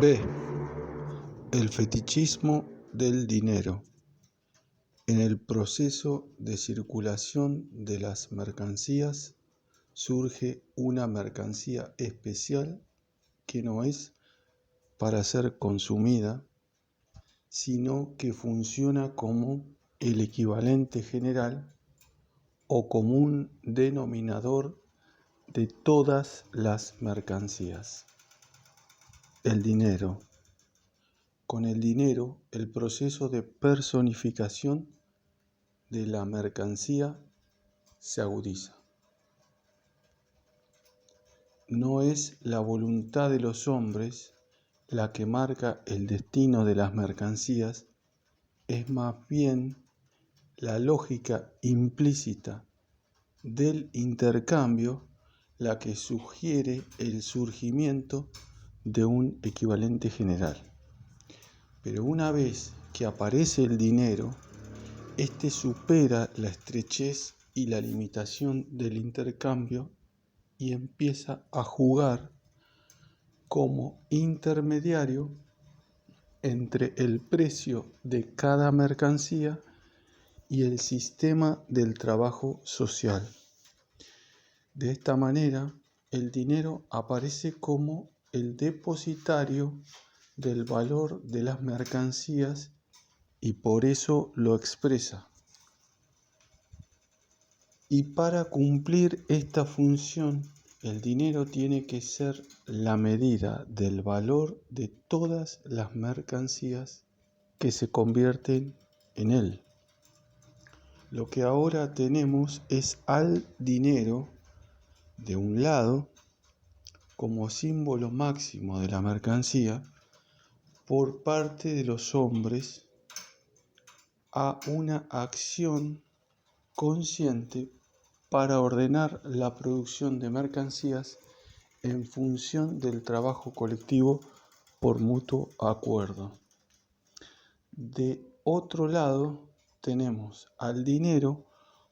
B. El fetichismo del dinero. En el proceso de circulación de las mercancías surge una mercancía especial que no es para ser consumida, sino que funciona como el equivalente general o común denominador de todas las mercancías. El dinero. Con el dinero, el proceso de personificación de la mercancía se agudiza. No es la voluntad de los hombres la que marca el destino de las mercancías, es más bien la lógica implícita del intercambio la que sugiere el surgimiento de un equivalente general. Pero una vez que aparece el dinero, este supera la estrechez y la limitación del intercambio y empieza a jugar como intermediario entre el precio de cada mercancía y el sistema del trabajo social. De esta manera, el dinero aparece como el depositario del valor de las mercancías y por eso lo expresa. Y para cumplir esta función, el dinero tiene que ser la medida del valor de todas las mercancías que se convierten en él. Lo que ahora tenemos es al dinero, de un lado, como símbolo máximo de la mercancía, por parte de los hombres, a una acción consciente para ordenar la producción de mercancías en función del trabajo colectivo por mutuo acuerdo. De otro lado, tenemos al dinero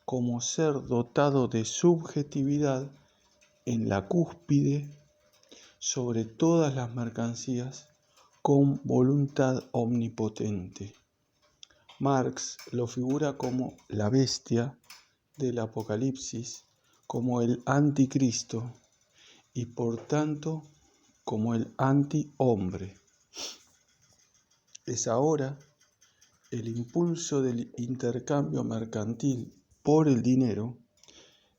como ser dotado de subjetividad en la cúspide sobre todas las mercancías con voluntad omnipotente. Marx lo figura como la bestia del Apocalipsis, como el anticristo y por tanto como el antihombre. Es ahora el impulso del intercambio mercantil por el dinero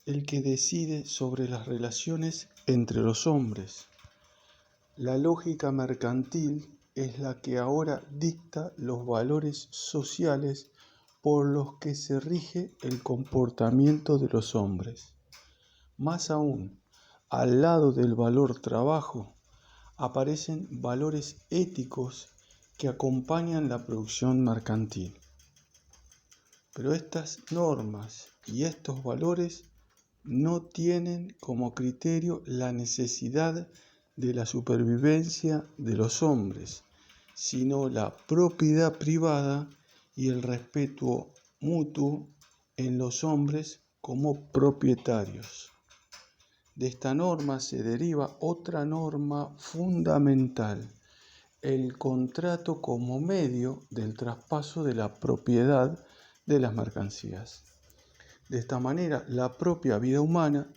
el que decide sobre las relaciones entre los hombres. La lógica mercantil es la que ahora dicta los valores sociales por los que se rige el comportamiento de los hombres. Más aún, al lado del valor trabajo, aparecen valores éticos que acompañan la producción mercantil. Pero estas normas y estos valores no tienen como criterio la necesidad de la supervivencia de los hombres, sino la propiedad privada y el respeto mutuo en los hombres como propietarios. De esta norma se deriva otra norma fundamental, el contrato como medio del traspaso de la propiedad de las mercancías. De esta manera, la propia vida humana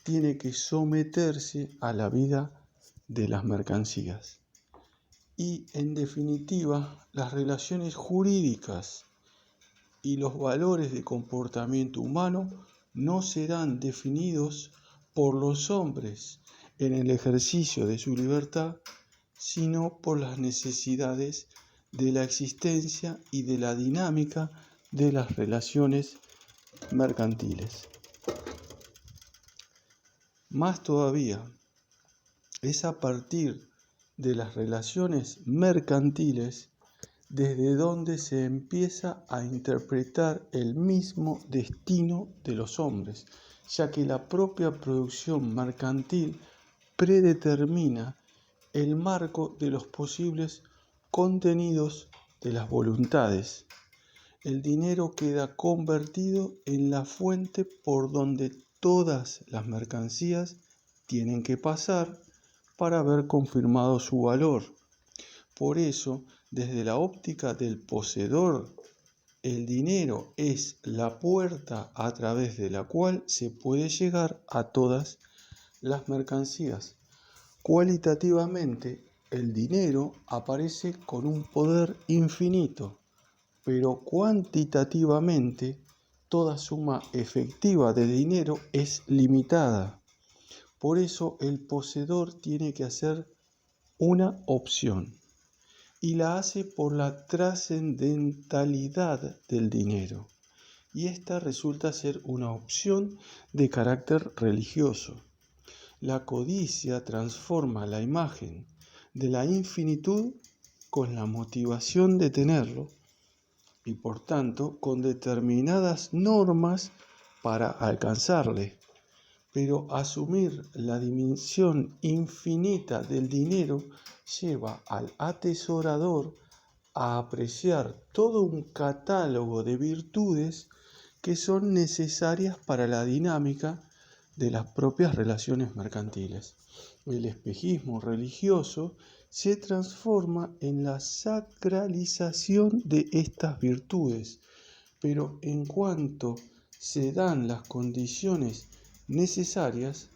tiene que someterse a la vida de las mercancías. Y, en definitiva, las relaciones jurídicas y los valores de comportamiento humano no serán definidos por los hombres en el ejercicio de su libertad, sino por las necesidades de la existencia y de la dinámica de las relaciones mercantiles. Más todavía, es a partir de las relaciones mercantiles desde donde se empieza a interpretar el mismo destino de los hombres, ya que la propia producción mercantil predetermina el marco de los posibles contenidos de las voluntades. El dinero queda convertido en la fuente por donde todas las mercancías tienen que pasar para ver confirmado su valor. Por eso, desde la óptica del poseedor, el dinero es la puerta a través de la cual se puede llegar a todas las mercancías. Cualitativamente, el dinero aparece con un poder infinito, pero cuantitativamente, toda suma efectiva de dinero es limitada. Por eso, el poseedor tiene que hacer una opción, y la hace por la trascendentalidad del dinero, y esta resulta ser una opción de carácter religioso. La codicia transforma la imagen de la infinitud con la motivación de tenerlo y por tanto con determinadas normas para alcanzarle. Pero asumir la dimensión infinita del dinero lleva al atesorador a apreciar todo un catálogo de virtudes que son necesarias para la dinámica de las propias relaciones mercantiles. El espejismo religioso se transforma en la sacralización de estas virtudes, pero en cuanto se dan las condiciones necesarias,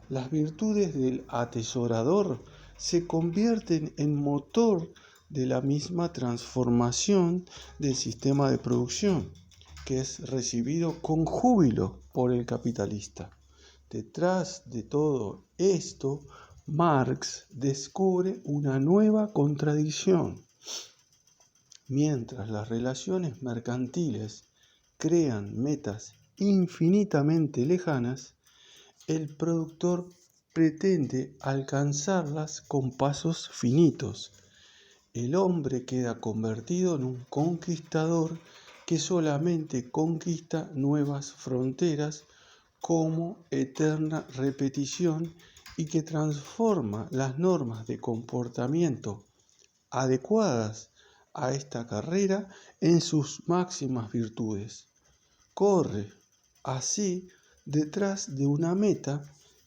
las virtudes del atesorador se convierten en motor de la misma transformación del sistema de producción, que es recibido con júbilo por el capitalista. Detrás de todo esto, Marx descubre una nueva contradicción. Mientras las relaciones mercantiles crean metas infinitamente lejanas, el productor pretende alcanzarlas con pasos finitos. El hombre queda convertido en un conquistador que solamente conquista nuevas fronteras como eterna repetición y que transforma las normas de comportamiento adecuadas a esta carrera en sus máximas virtudes. Corre así detrás de una meta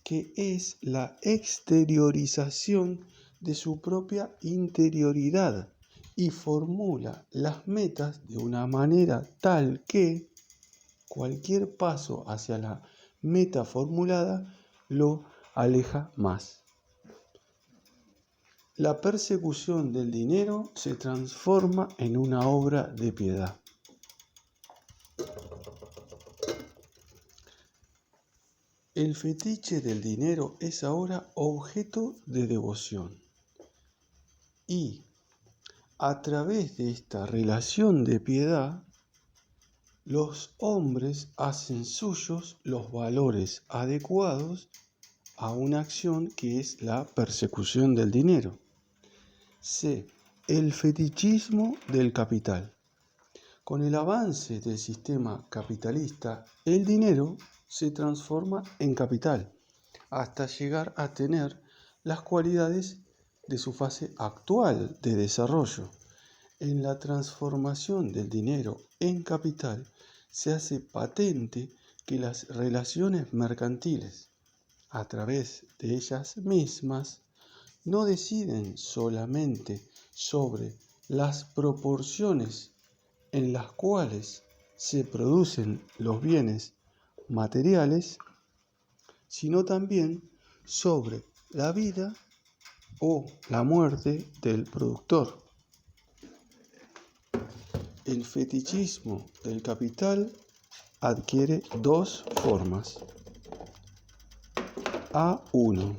que es la exteriorización de su propia interioridad y formula las metas de una manera tal que cualquier paso hacia la meta formulada lo aleja más. La persecución del dinero se transforma en una obra de piedad. El fetiche del dinero es ahora objeto de devoción y a través de esta relación de piedad, los hombres hacen suyos los valores adecuados a una acción que es la persecución del dinero. C. El fetichismo del capital. Con el avance del sistema capitalista, el dinero se transforma en capital hasta llegar a tener las cualidades de su fase actual de desarrollo. En la transformación del dinero en capital se hace patente que las relaciones mercantiles, a través de ellas mismas, no deciden solamente sobre las proporciones en las cuales se producen los bienes materiales, sino también sobre la vida o la muerte del productor. El fetichismo del capital adquiere dos formas. A1.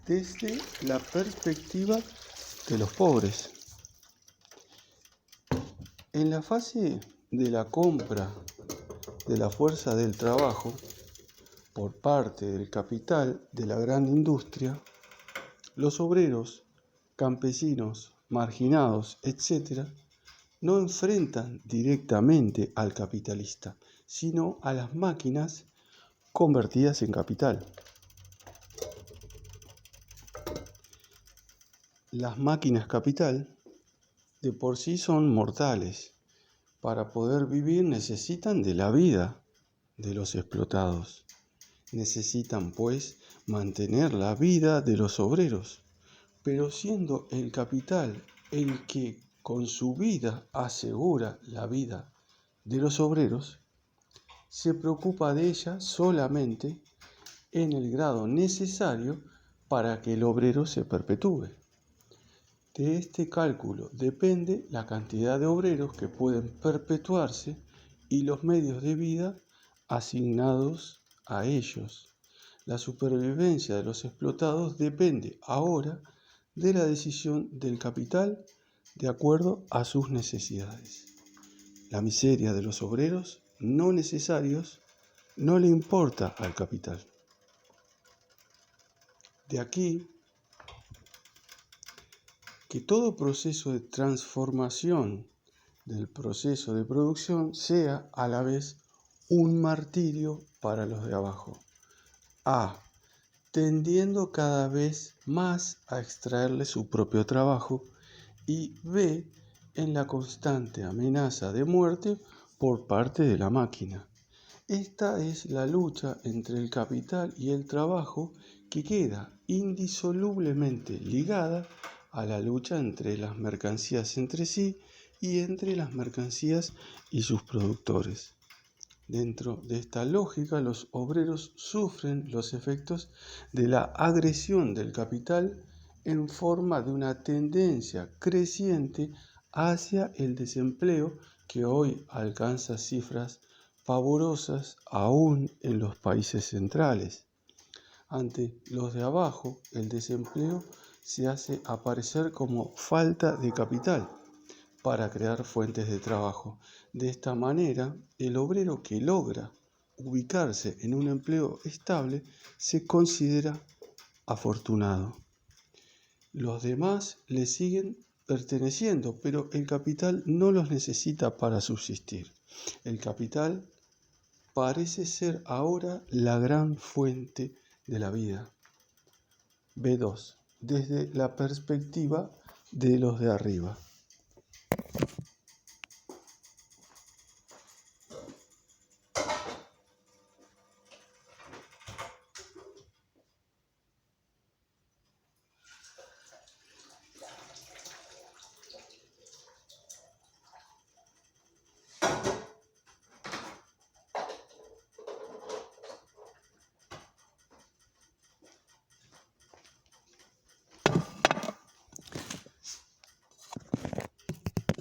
Desde la perspectiva de los pobres. En la fase de la compra de la fuerza del trabajo por parte del capital de la gran industria, los obreros, campesinos, marginados, etc., no enfrentan directamente al capitalista, sino a las máquinas convertidas en capital. Las máquinas capital de por sí son mortales. Para poder vivir necesitan de la vida de los explotados. Necesitan, pues, mantener la vida de los obreros. pero siendo el capital el que con su vida asegura la vida de los obreros, se preocupa de ella solamente en el grado necesario para que el obrero se perpetúe. De este cálculo depende la cantidad de obreros que pueden perpetuarse y los medios de vida asignados a ellos. La supervivencia de los explotados depende ahora de la decisión del capital de acuerdo a sus necesidades. La miseria de los obreros no necesarios no le importa al capital. De aquí que todo proceso de transformación del proceso de producción sea a la vez un martirio para los de abajo. A. Tendiendo cada vez más a extraerle su propio trabajo, y B. En la constante amenaza de muerte por parte de la máquina. Esta es la lucha entre el capital y el trabajo que queda indisolublemente ligada a la lucha entre las mercancías entre sí y entre las mercancías y sus productores. Dentro de esta lógica, los obreros sufren los efectos de la agresión del capital en forma de una tendencia creciente hacia el desempleo que hoy alcanza cifras pavorosas aún en los países centrales. Ante los de abajo, el desempleo se hace aparecer como falta de capital para crear fuentes de trabajo. De esta manera, el obrero que logra ubicarse en un empleo estable se considera afortunado. Los demás le siguen perteneciendo, pero el capital no los necesita para subsistir. El capital parece ser ahora la gran fuente de la vida. B2. Desde la perspectiva de los de arriba.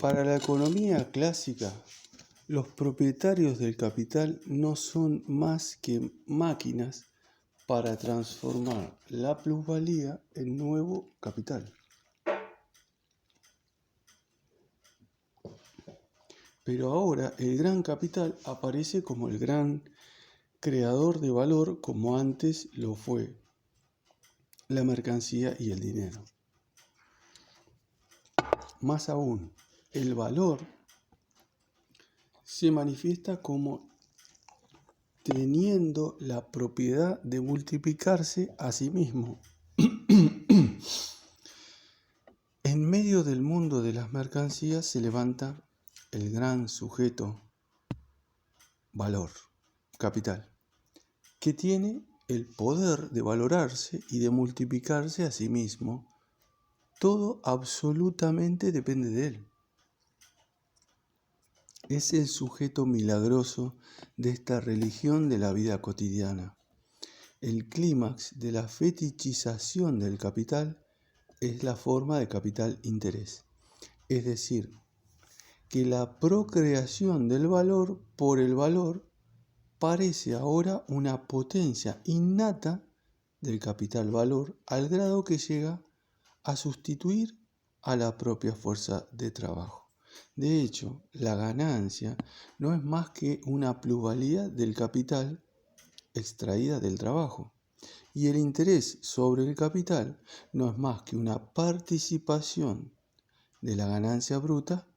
Para la economía clásica, los propietarios del capital no son más que máquinas para transformar la plusvalía en nuevo capital. Pero ahora el gran capital aparece como el gran creador de valor, como antes lo fue la mercancía y el dinero. Más aún, el valor se manifiesta como teniendo la propiedad de multiplicarse a sí mismo. En medio del mundo de las mercancías se levanta el gran sujeto valor, capital, que tiene el poder de valorarse y de multiplicarse a sí mismo. Todo absolutamente depende de él. Es el sujeto milagroso de esta religión de la vida cotidiana. El clímax de la fetichización del capital es la forma de capital interés, es decir, que la procreación del valor por el valor parece ahora una potencia innata del capital valor al grado que llega a sustituir a la propia fuerza de trabajo. De hecho, la ganancia no es más que una plusvalía del capital extraída del trabajo, y el interés sobre el capital no es más que una participación de la ganancia bruta,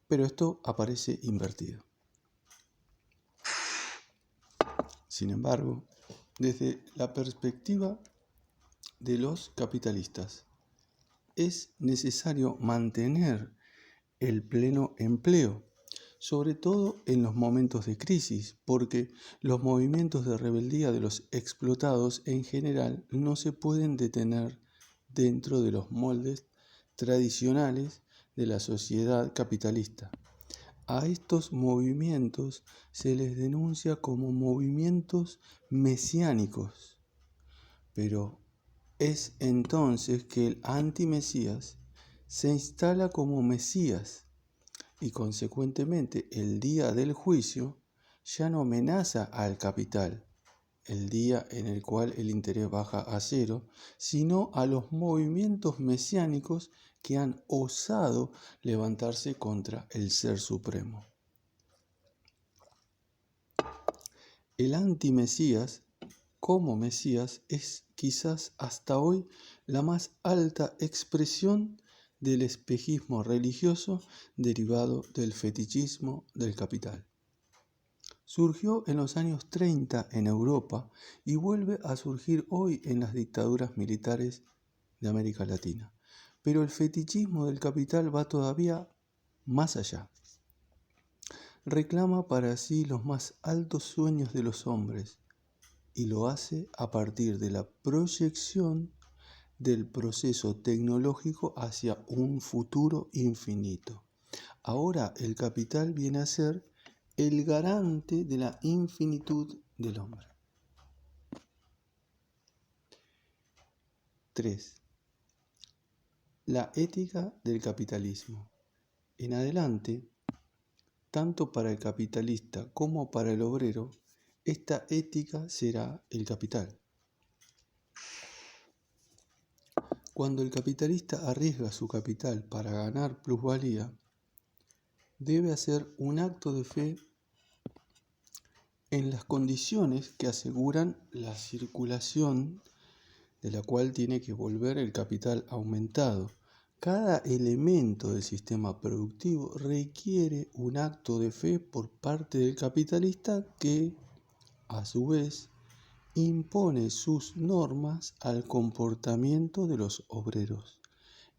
pero esto aparece invertido. Sin embargo, desde la perspectiva de los capitalistas, es necesario mantener el pleno empleo, sobre todo en los momentos de crisis, porque los movimientos de rebeldía de los explotados en general no se pueden detener dentro de los moldes tradicionales de la sociedad capitalista. A estos movimientos se les denuncia como movimientos mesiánicos, pero es entonces que el antimesías se instala como Mesías y consecuentemente el día del juicio ya no amenaza al capital, el día en el cual el interés baja a cero, sino a los movimientos mesiánicos que han osado levantarse contra el Ser Supremo. El antimesías, como Mesías, es quizás hasta hoy la más alta expresión del espejismo religioso derivado del fetichismo del capital. Surgió en los años 30 en Europa y vuelve a surgir hoy en las dictaduras militares de América Latina. Pero el fetichismo del capital va todavía más allá. Reclama para sí los más altos sueños de los hombres y lo hace a partir de la proyección del proceso tecnológico hacia un futuro infinito. Ahora el capital viene a ser el garante de la infinitud del hombre. 3. La ética del capitalismo. En adelante, tanto para el capitalista como para el obrero, esta ética será el capital. Cuando el capitalista arriesga su capital para ganar plusvalía, debe hacer un acto de fe en las condiciones que aseguran la circulación de la cual tiene que volver el capital aumentado. Cada elemento del sistema productivo requiere un acto de fe por parte del capitalista que, a su vez, impone sus normas al comportamiento de los obreros.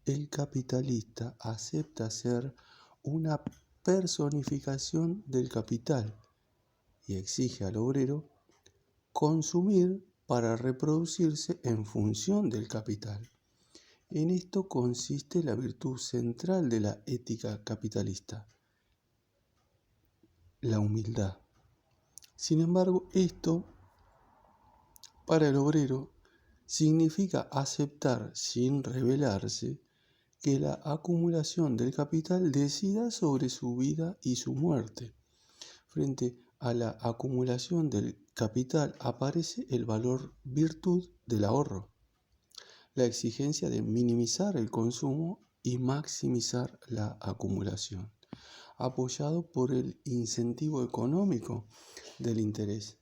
El capitalista acepta ser una personificación del capital y exige al obrero consumir para reproducirse en función del capital. En esto consiste la virtud central de la ética capitalista, la humildad. Sin embargo, esto para el obrero significa aceptar sin rebelarse que la acumulación del capital decida sobre su vida y su muerte. Frente a la acumulación del capital aparece el valor virtud del ahorro, la exigencia de minimizar el consumo y maximizar la acumulación, apoyado por el incentivo económico del interés,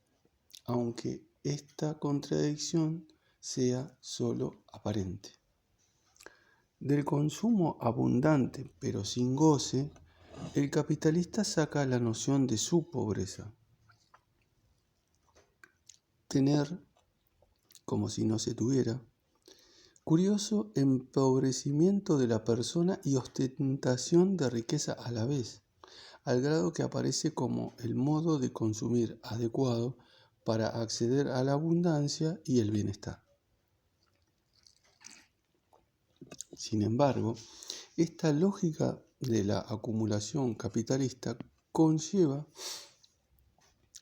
aunque esta contradicción sea solo aparente. Del consumo abundante pero sin goce, el capitalista saca la noción de su pobreza. Tener como si no se tuviera. Curioso empobrecimiento de la persona y ostentación de riqueza a la vez, al grado que aparece como el modo de consumir adecuado para acceder a la abundancia y el bienestar. Sin embargo, esta lógica de la acumulación capitalista conlleva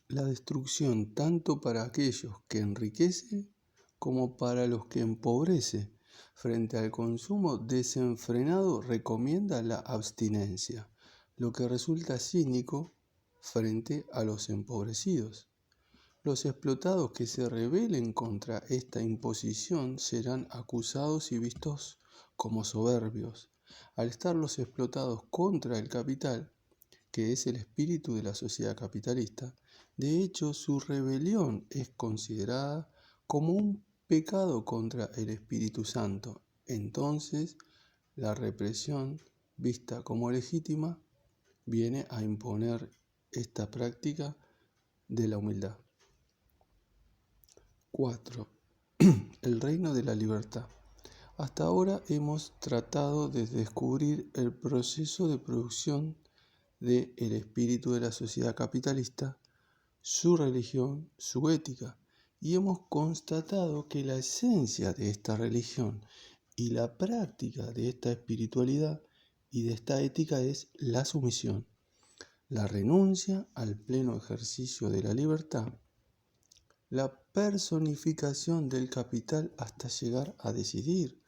la destrucción tanto para aquellos que enriquece como para los que empobrece. Frente al consumo desenfrenado recomienda la abstinencia, lo que resulta cínico frente a los empobrecidos. Los explotados que se rebelen contra esta imposición serán acusados y vistos como soberbios. Al estar los explotados contra el capital, que es el espíritu de la sociedad capitalista, de hecho su rebelión es considerada como un pecado contra el Espíritu Santo. Entonces, la represión, vista como legítima, viene a imponer esta práctica de la humildad. 4. El reino de la libertad. Hasta ahora hemos tratado de descubrir el proceso de producción del espíritu de la sociedad capitalista, su religión, su ética, y hemos constatado que la esencia de esta religión y la práctica de esta espiritualidad y de esta ética es la sumisión, la renuncia al pleno ejercicio de la libertad, la personificación del capital hasta llegar a decidir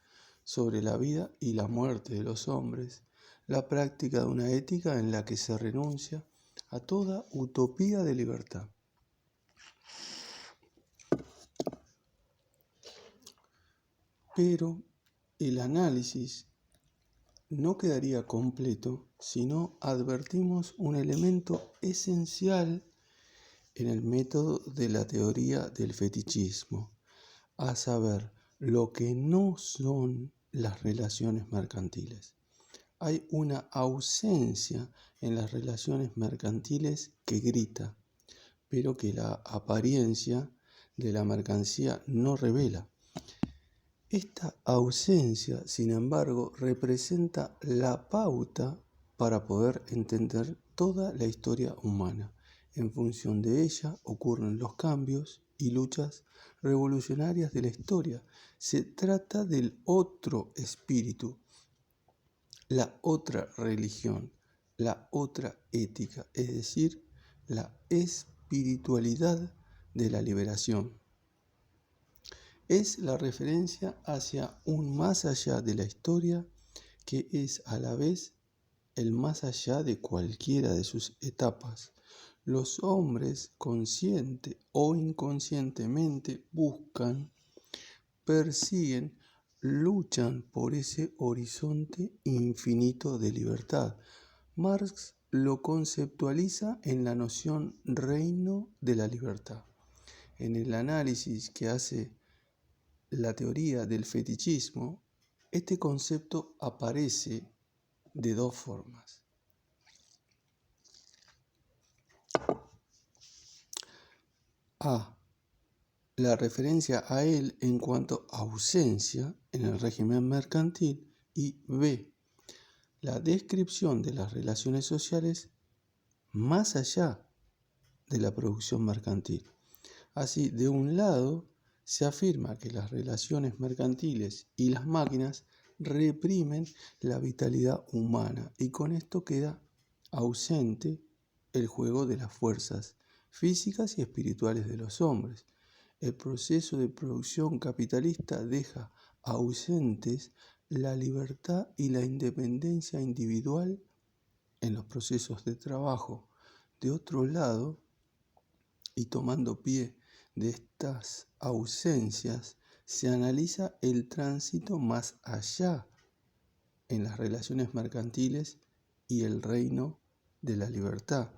sobre la vida y la muerte de los hombres, la práctica de una ética en la que se renuncia a toda utopía de libertad. Pero el análisis no quedaría completo si no advertimos un elemento esencial en el método de la teoría del fetichismo, a saber, lo que no son las relaciones mercantiles. Hay una ausencia en las relaciones mercantiles que grita, pero que la apariencia de la mercancía no revela. Esta ausencia, sin embargo, representa la pauta para poder entender toda la historia humana. En función de ella ocurren los cambios y luchas revolucionarias de la historia. Se trata del otro espíritu, la otra religión, la otra ética, es decir, la espiritualidad de la liberación. Es la referencia hacia un más allá de la historia que es a la vez el más allá de cualquiera de sus etapas. Los hombres, consciente o inconscientemente, buscan, persiguen, luchan por ese horizonte infinito de libertad. Marx lo conceptualiza en la noción reino de la libertad. En el análisis que hace la teoría del fetichismo, este concepto aparece de dos formas. A. La referencia a él en cuanto a ausencia en el régimen mercantil y B. La descripción de las relaciones sociales más allá de la producción mercantil. Así, de un lado, se afirma que las relaciones mercantiles y las máquinas reprimen la vitalidad humana y con esto queda ausente el juego de las fuerzas físicas y espirituales de los hombres. El proceso de producción capitalista deja ausentes la libertad y la independencia individual en los procesos de trabajo. De otro lado, y tomando pie de estas ausencias, se analiza el tránsito más allá en las relaciones mercantiles y el reino de la libertad.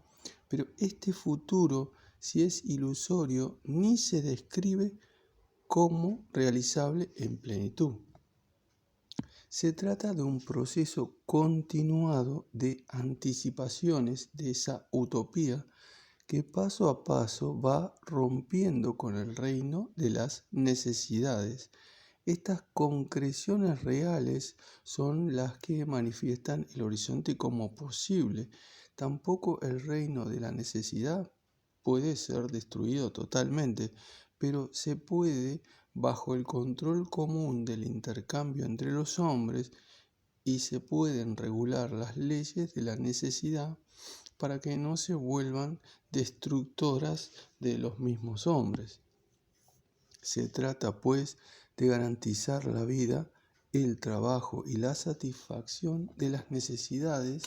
Pero este futuro, si es ilusorio, ni se describe como realizable en plenitud. Se trata de un proceso continuado de anticipaciones de esa utopía que paso a paso va rompiendo con el reino de las necesidades. Estas concreciones reales son las que manifiestan el horizonte como posible. Tampoco el reino de la necesidad puede ser destruido totalmente, pero se puede, bajo el control común del intercambio entre los hombres, y se pueden regular las leyes de la necesidad para que no se vuelvan destructoras de los mismos hombres. Se trata, pues, de garantizar la vida, el trabajo y la satisfacción de las necesidades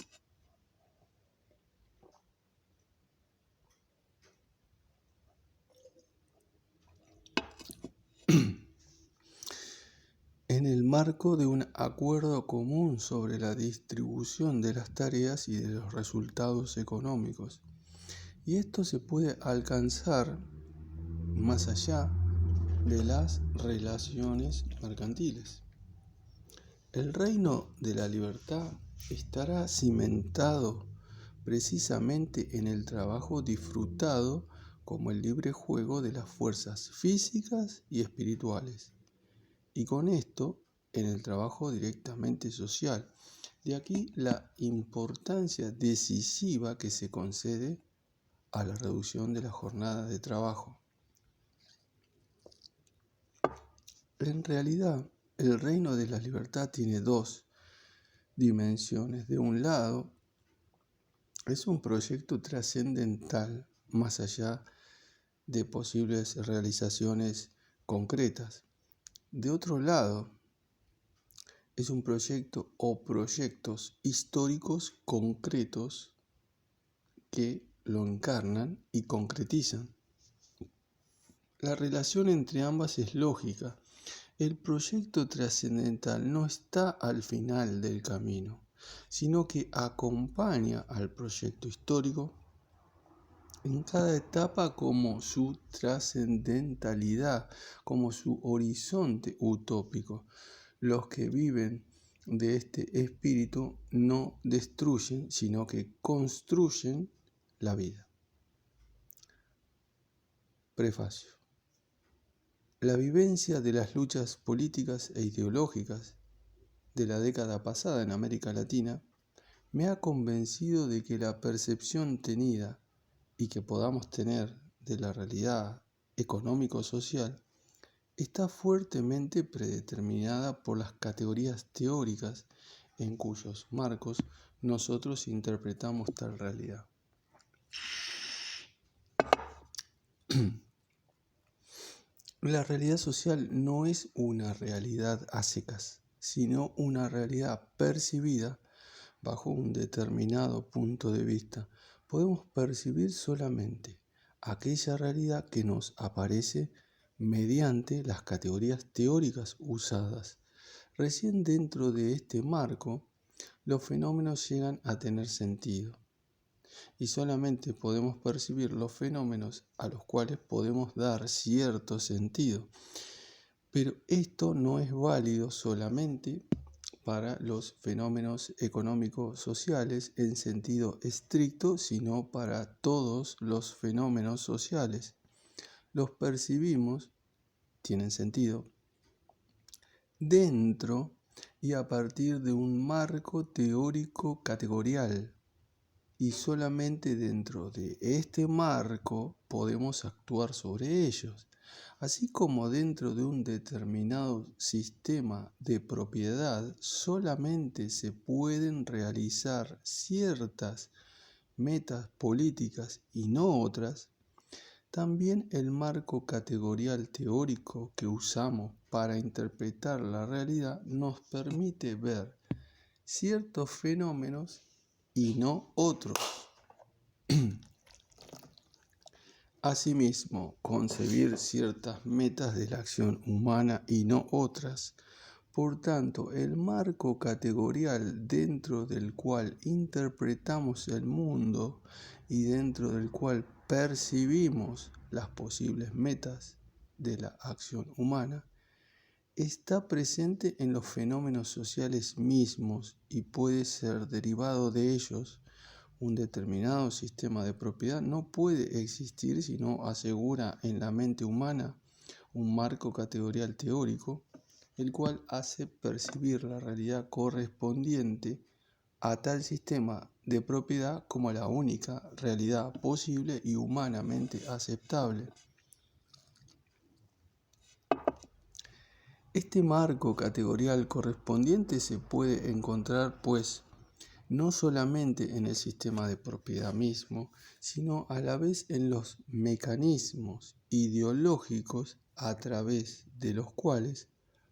en el marco de un acuerdo común sobre la distribución de las tareas y de los resultados económicos. Y esto se puede alcanzar más allá de las relaciones mercantiles. El reino de la libertad estará cimentado precisamente en el trabajo disfrutado como el libre juego de las fuerzas físicas y espirituales, y con esto en el trabajo directamente social. De aquí la importancia decisiva que se concede a la reducción de la jornada de trabajo. En realidad, El reino de la libertad tiene dos dimensiones. De un lado, es un proyecto trascendental más allá de posibles realizaciones concretas. De otro lado, es un proyecto o proyectos históricos concretos que lo encarnan y concretizan. La relación entre ambas es lógica. El proyecto trascendental no está al final del camino, sino que acompaña al proyecto histórico en cada etapa como su trascendentalidad, como su horizonte utópico. Los que viven de este espíritu no destruyen, sino que construyen la vida. Prefacio. La vivencia de las luchas políticas e ideológicas de la década pasada en América Latina me ha convencido de que la percepción tenida y que podamos tener de la realidad económico-social está fuertemente predeterminada por las categorías teóricas en cuyos marcos nosotros interpretamos tal realidad. La realidad social no es una realidad a secas, sino una realidad percibida bajo un determinado punto de vista. Podemos percibir solamente aquella realidad que nos aparece mediante las categorías teóricas usadas. Recién dentro de este marco, los fenómenos llegan a tener sentido. Y solamente podemos percibir los fenómenos a los cuales podemos dar cierto sentido. Pero esto no es válido solamente para los fenómenos económicos sociales en sentido estricto, sino para todos los fenómenos sociales. Los percibimos, tienen sentido, dentro y a partir de un marco teórico categorial. Y solamente dentro de este marco podemos actuar sobre ellos, así como dentro de un determinado sistema de propiedad solamente se pueden realizar ciertas metas políticas y no otras. También el marco categorial teórico que usamos para interpretar la realidad nos permite ver ciertos fenómenos y no otros. Asimismo, concebir ciertas metas de la acción humana y no otras. Por tanto, el marco categorial dentro del cual interpretamos el mundo y dentro del cual percibimos las posibles metas de la acción humana está presente en los fenómenos sociales mismos y puede ser derivado de ellos. Un determinado sistema de propiedad no puede existir si no asegura en la mente humana un marco categorial teórico, el cual hace percibir la realidad correspondiente a tal sistema de propiedad como la única realidad posible y humanamente aceptable. Este marco categorial correspondiente se puede encontrar, pues, no solamente en el sistema de propiedad mismo, sino a la vez en los mecanismos ideológicos a través de los cuales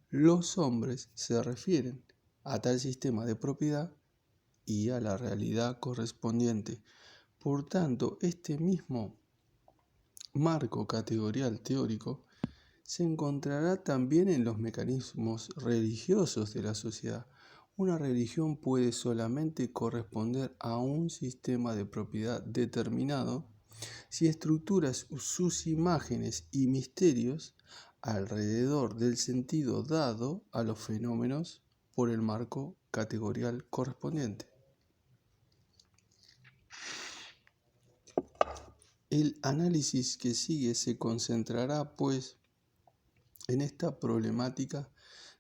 los hombres se refieren a tal sistema de propiedad y a la realidad correspondiente. Por tanto, este mismo marco categorial teórico se encontrará también en los mecanismos religiosos de la sociedad. Una religión puede solamente corresponder a un sistema de propiedad determinado si estructura sus imágenes y misterios alrededor del sentido dado a los fenómenos por el marco categorial correspondiente. El análisis que sigue se concentrará, pues, en esta problemática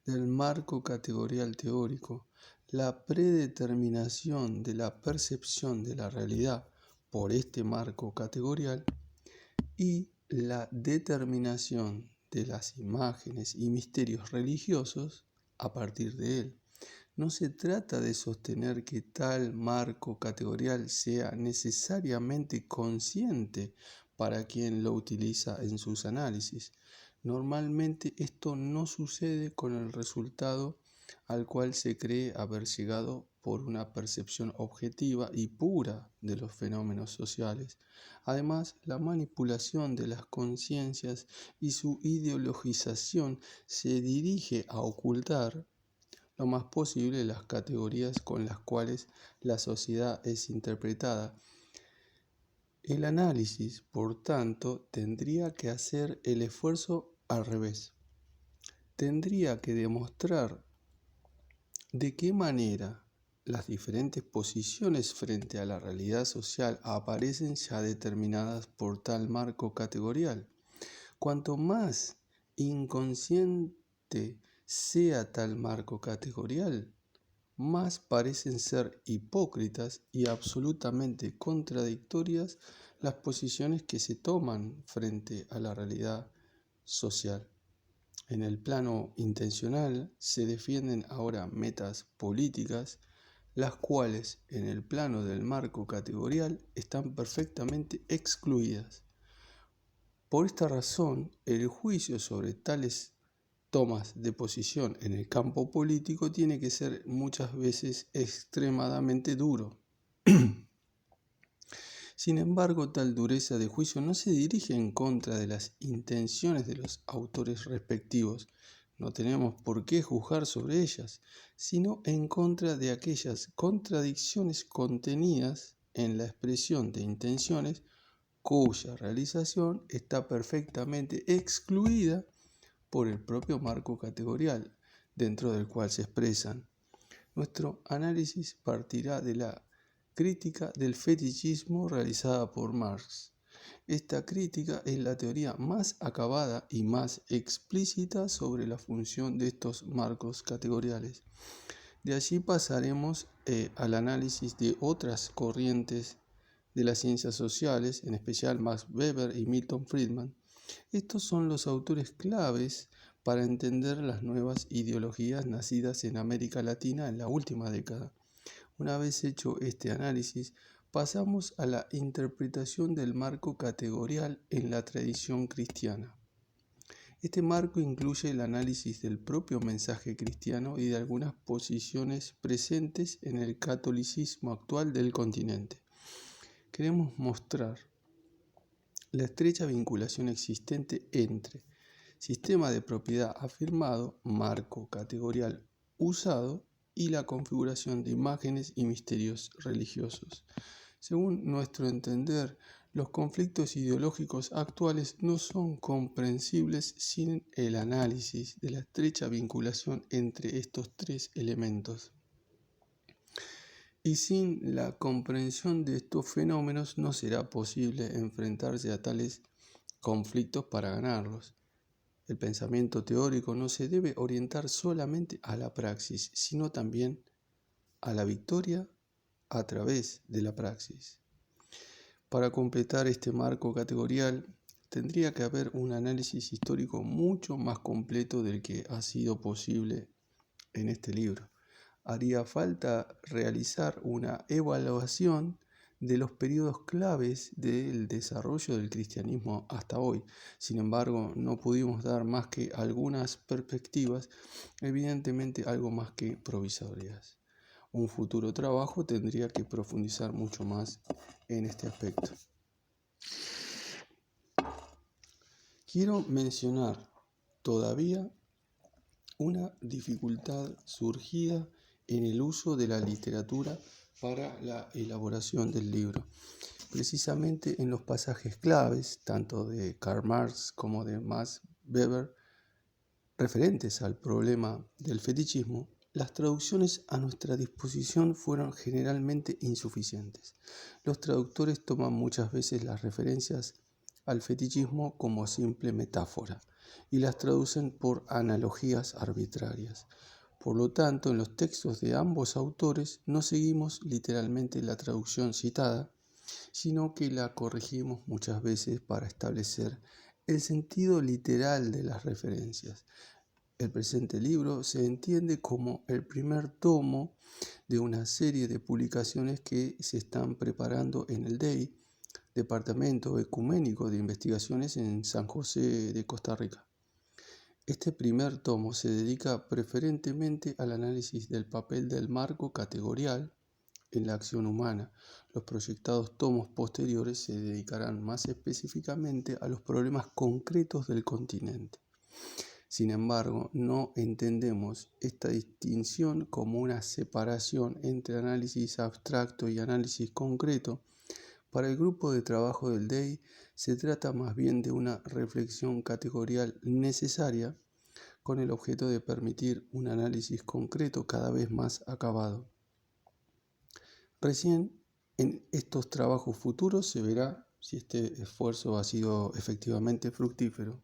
del marco categorial teórico, la predeterminación de la percepción de la realidad por este marco categorial y la determinación de las imágenes y misterios religiosos a partir de él. No se trata de sostener que tal marco categorial sea necesariamente consciente para quien lo utiliza en sus análisis. Normalmente esto no sucede con el resultado al cual se cree haber llegado por una percepción objetiva y pura de los fenómenos sociales. Además, la manipulación de las conciencias y su ideologización se dirige a ocultar lo más posible las categorías con las cuales la sociedad es interpretada. El análisis, por tanto, tendría que hacer el esfuerzo al revés. Tendría que demostrar de qué manera las diferentes posiciones frente a la realidad social aparecen ya determinadas por tal marco categorial. Cuanto más inconsciente sea tal marco categorial, más parecen ser hipócritas y absolutamente contradictorias las posiciones que se toman frente a la realidad social. En el plano intencional se defienden ahora metas políticas, las cuales en el plano del marco categorial están perfectamente excluidas. Por esta razón, el juicio sobre tales tomas de posición en el campo político tiene que ser muchas veces extremadamente duro. Sin embargo, tal dureza de juicio no se dirige en contra de las intenciones de los autores respectivos, no tenemos por qué juzgar sobre ellas, sino en contra de aquellas contradicciones contenidas en la expresión de intenciones cuya realización está perfectamente excluida por el propio marco categorial dentro del cual se expresan. Nuestro análisis partirá de la crítica del fetichismo realizada por Marx. Esta crítica es la teoría más acabada y más explícita sobre la función de estos marcos categoriales. De allí pasaremos al análisis de otras corrientes de las ciencias sociales, en especial Max Weber y Milton Friedman. Estos son los autores claves para entender las nuevas ideologías nacidas en América Latina en la última década. Una vez hecho este análisis, pasamos a la interpretación del marco categorial en la tradición cristiana. Este marco incluye el análisis del propio mensaje cristiano y de algunas posiciones presentes en el catolicismo actual del continente. Queremos mostrar la estrecha vinculación existente entre sistema de propiedad afirmado, marco categorial usado y la configuración de imágenes y misterios religiosos. Según nuestro entender, los conflictos ideológicos actuales no son comprensibles sin el análisis de la estrecha vinculación entre estos tres elementos. Y sin la comprensión de estos fenómenos no será posible enfrentarse a tales conflictos para ganarlos. El pensamiento teórico no se debe orientar solamente a la praxis, sino también a la victoria a través de la praxis. Para completar este marco categorial, tendría que haber un análisis histórico mucho más completo del que ha sido posible en este libro. Haría falta realizar una evaluación de los periodos claves del desarrollo del cristianismo hasta hoy. Sin embargo, no pudimos dar más que algunas perspectivas, evidentemente algo más que provisorias. Un futuro trabajo tendría que profundizar mucho más en este aspecto. Quiero mencionar todavía una dificultad surgida en el uso de la literatura para la elaboración del libro. Precisamente en los pasajes claves, tanto de Karl Marx como de Max Weber, referentes al problema del fetichismo, las traducciones a nuestra disposición fueron generalmente insuficientes. Los traductores toman muchas veces las referencias al fetichismo como simple metáfora y las traducen por analogías arbitrarias. Por lo tanto, en los textos de ambos autores no seguimos literalmente la traducción citada, sino que la corregimos muchas veces para establecer el sentido literal de las referencias. El presente libro se entiende como el primer tomo de una serie de publicaciones que se están preparando en el DEI, Departamento Ecuménico de Investigaciones en San José de Costa Rica. Este primer tomo se dedica preferentemente al análisis del papel del marco categorial en la acción humana. Los proyectados tomos posteriores se dedicarán más específicamente a los problemas concretos del continente. Sin embargo, no entendemos esta distinción como una separación entre análisis abstracto y análisis concreto. Para el grupo de trabajo del DEI se trata más bien de una reflexión categorial necesaria con el objeto de permitir un análisis concreto cada vez más acabado. Recién en estos trabajos futuros se verá si este esfuerzo ha sido efectivamente fructífero.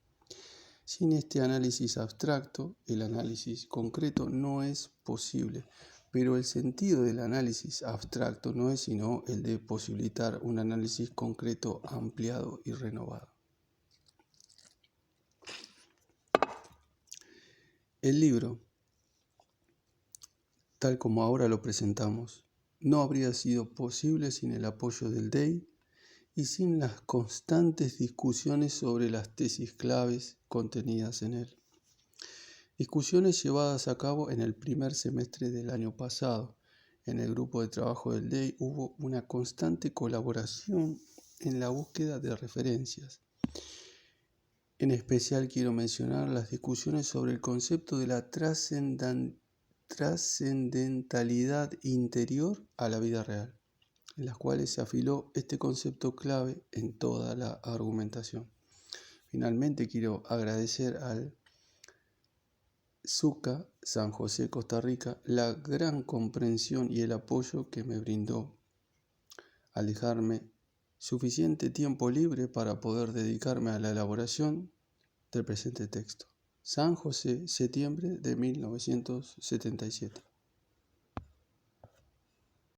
Sin este análisis abstracto, el análisis concreto no es posible, pero el sentido del análisis abstracto no es sino el de posibilitar un análisis concreto ampliado y renovado. El libro, tal como ahora lo presentamos, no habría sido posible sin el apoyo del DEI y sin las constantes discusiones sobre las tesis claves contenidas en él. Discusiones llevadas a cabo en el primer semestre del año pasado. En el grupo de trabajo del DEI hubo una constante colaboración en la búsqueda de referencias. En especial quiero mencionar las discusiones sobre el concepto de la trascendentalidad interior a la vida real, en las cuales se afiló este concepto clave en toda la argumentación. Finalmente quiero agradecer al SUCA San José, Costa Rica, la gran comprensión y el apoyo que me brindó al dejarme suficiente tiempo libre para poder dedicarme a la elaboración del presente texto. San José, septiembre de 1977.